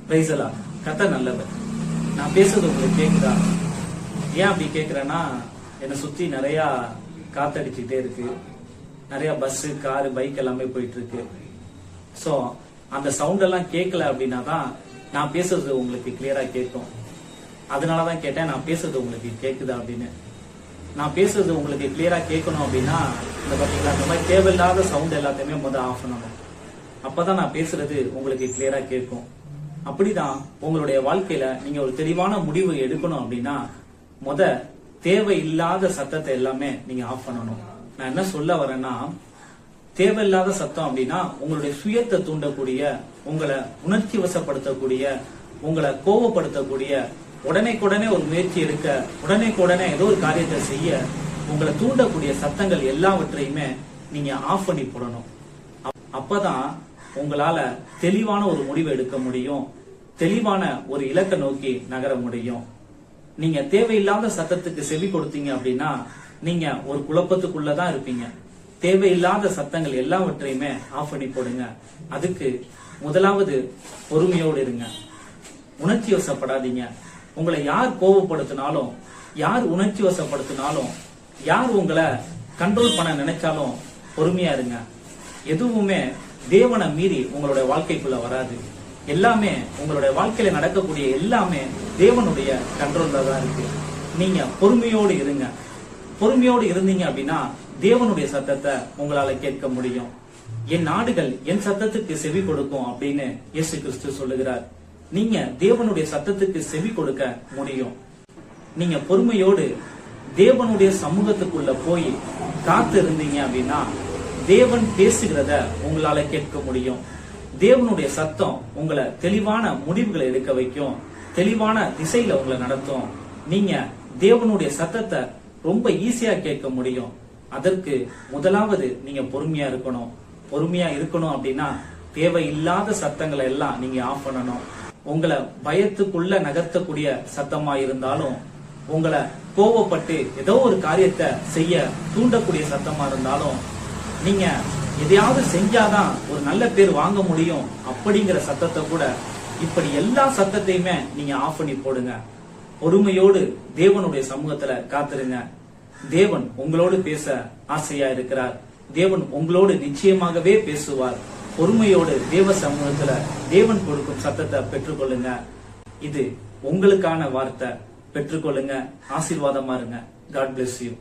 Price எல்லாம் கர்த்தர் நல்லவர். நான் பேசுறது உங்களுக்கு கேக்குதா? ஏன் அப்படி கேக்குறேன்னா, என்னை சுத்தி நிறைய காத்தடிச்சுக்கிட்டே இருக்கு. நிறைய பஸ், காரு, பைக் எல்லாமே போயிட்டு இருக்கு. சோ அந்த சவுண்ட் எல்லாம் கேட்கல அப்படின்னா தான் நான் பேசுறது உங்களுக்கு கிளியரா கேட்கும். அதனாலதான் கேட்டேன், நான் பேசுறது உங்களுக்கு கேக்குதா அப்படின்னு. நான் பேசுறது உங்களுக்கு கிளியரா கேட்கணும் அப்படின்னா இந்த பாத்தீங்களா, இந்த மாதிரி தேவையில்லாத சவுண்ட் எல்லாத்தையுமே முதல்ல ஆஃப் பண்ணணும். அப்பதான் நான் பேசுறது உங்களுக்கு கிளியரா கேட்கும். அப்படிதான் உங்களுடைய வாழ்க்கையில நீங்க ஒரு தெளிவான முடிவு எடுக்கணும் அப்படின்னா தேவையில்லாத சத்தத்தை எல்லாமே நீங்க ஆஃப் பண்ணணும். நான் என்ன சொல்ல வரேன்னா, தேவையில்லாத சத்தம் அப்படின்னா உங்களுடைய சுயத்தை தூண்டக்கூடிய, உங்களை உணர்ச்சி வசப்படுத்தக்கூடிய, உங்களை கோபப்படுத்தக்கூடிய, உடனே ஒரு முயற்சி எடுக்க, உடனே ஏதோ ஒரு காரியத்தை செய்ய உங்களை தூண்டக்கூடிய சத்தங்கள் எல்லாவற்றையுமே நீங்க ஆஃப் பண்ணி போடணும். அப்பதான் உங்களால தெளிவான ஒரு முடிவு எடுக்க முடியும், தெளிவான ஒரு இலக்கை நோக்கி நகர முடியும். நீங்க தேவையில்லாத சத்தத்துக்கு செவி கொடுத்தீங்க அப்படின்னா நீங்க ஒரு குழப்பத்துக்குள்ளதான் இருப்பீங்க. தேவையில்லாத சத்தங்கள் எல்லாவற்றையுமே ஆஃப் பண்ணி போடுங்க. அதுக்கு முதலாவது பொறுமையோடு இருங்க, உணர்ச்சி வசப்படாதீங்க. உங்களை யார் கோபப்படுத்தினாலும், யார் உணர்ச்சி வசப்படுத்தினாலும், யார் உங்களை கண்ட்ரோல் பண்ண நினைச்சாலும் பொறுமையா இருங்க. எதுவுமே தேவனை மீறி உங்களுடைய வாழ்க்கைக்குள்ள வராது. எல்லாமே உங்களுடைய வாழ்க்கையில நடக்கக்கூடிய எல்லாமே தேவனுடைய கண்ட்ரோல்ல தான் இருக்கு. நீங்க பொறுமையோடு இருங்க. பொறுமையோடு இருந்தீங்க அப்படின்னா தேவனுடைய சத்தத்தை உங்களால கேட்க முடியும். என் நாடுகள் என் சத்தத்துக்கு செவி கொடுக்கும் அப்படின்னு இயேசு கிறிஸ்து சொல்லுகிறார். நீங்க தேவனுடைய சத்தத்துக்கு செவி கொடுக்க முடியும். நீங்க பொறுமையோடு தேவனுடைய சமூகத்துக்குள்ள போய் காத்து இருந்தீங்க அப்படின்னா தேவன் பேசுகிறத உங்களால கேட்க முடியும். தேவனுடைய சத்தம் உங்களை தெளிவான முடிவுகளை எடுக்க வைக்கும், தெளிவான திசையில உங்களை நடத்தும். நீங்க தேவனுடைய சத்தத்தை ரொம்ப ஈஸியா கேட்க முடியும். அதற்கு முதலாவது நீங்க பொறுமையா இருக்கணும். பொறுமையா இருக்கணும் அப்படின்னா தேவையில்லாத சத்தங்களை எல்லாம் நீங்க ஆஃப் பண்ணணும். உங்களை பயத்துக்குள்ள நகர்த்தக்கூடிய சத்தமா இருந்தாலும், உங்களை கோபப்பட்டு ஏதோ ஒரு காரியத்தை செய்ய தூண்டக்கூடிய சத்தமா இருந்தாலும், நீங்க எதையாவது செஞ்சாதான் ஒரு நல்ல பேர் வாங்க முடியும் அப்படிங்கிற சத்தத்தை கூட, இப்படி எல்லா சத்தத்தையுமே நீங்க ஆஃப் பண்ணி போடுங்க. பொறுமையோடு தேவனுடைய சமூகத்துல காத்துருங்க. தேவன் உங்களோடு பேச ஆசையா இருக்கிறார். தேவன் உங்களோடு நிச்சயமாகவே பேசுவார். பொறுமையோடு தேவ சமூகத்துல தேவன் கொடுக்கும் சத்தத்தை பெற்றுக்கொள்ளுங்க. இது உங்களுக்கான வார்த்தை. பெற்றுக்கொள்ளுங்க. ஆசீர்வாதமா இருங்க. God bless you.